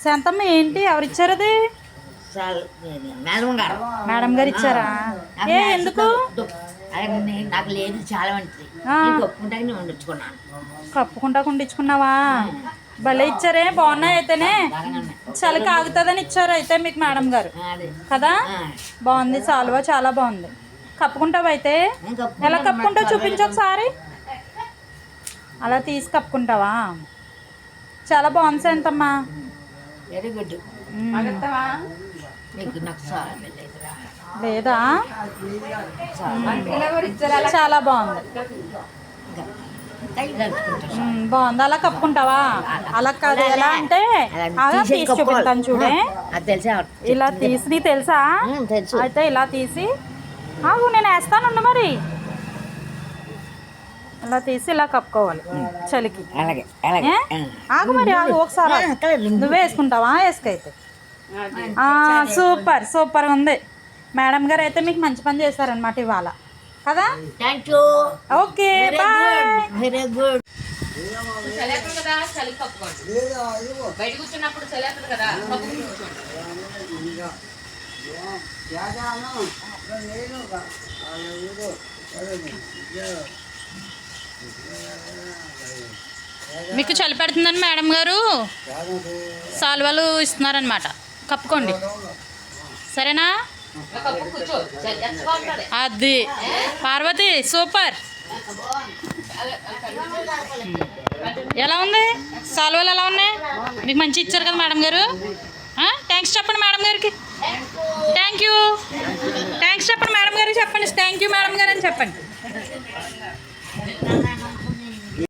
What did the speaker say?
శాంతమ్మ ఏంటి ఎవరిచ్చారు అది? మేడం గారు ఇచ్చారా? ఏ ఎందుకు? నాకు లేదు చాలా మంచిది వండించుకున్నాను. కప్పుకుంటా కుండించుకున్నావా? భలే ఇచ్చారే, బాగున్నాయి. అయితేనే చలికి ఆగుతుందని ఇచ్చారు అయితే మీకు మేడం గారు కదా. బాగుంది, సాల్వా చాలా బాగుంది. కప్పుకుంటావు అయితే? ఎలా కప్పుకుంటావు చూపించు ఒకసారి. అలా తీసి కప్పుకుంటావా? చాలా బాగుంది శాంతమ్మా. Very good. లేదా? చాలా బాగుంది, బాగుంది. అలా కప్పుకుంటావా? అలా కాదు, ఎలా అంటే అలా తీసి చూపిస్తాను చూడే. ఇలా తీసి నీకు తెలుసా? అయితే ఇలా తీసి ఆగు, నేను వేస్తాను మరి. ఇలా తీసి ఇలా కప్పుకోవాలి చలికి. ఆగు మరి, ఆగు ఒకసారి. నువ్వే వేసుకుంటావా? వేసుకైతే సూపర్ సూపర్ ఉంది. మేడం గారు అయితే మీకు మంచి పని చేశారనమాట ఇవాళ కదా. Thank you. Okay bye. Very good. బయట కూర్చున్నప్పుడు చలేస్తుంది కదా. మీకు చలి పెడుతుందని మేడం గారు సాల్వాలు ఇస్తున్నారనమాట. కప్పుకోండి సరేనా? అది పార్వతి సూపర్. ఎలా ఉంది సాల్వాలు? ఎలా ఉన్నాయి? మీకు మంచి ఇచ్చారు కదా మేడం గారు. థ్యాంక్స్ చెప్పండి మేడం గారికి. Thank you. థ్యాంక్స్ చెప్పండి మేడం గారికి. చెప్పండి థ్యాంక్ యూ మేడం గారు అని చెప్పండి.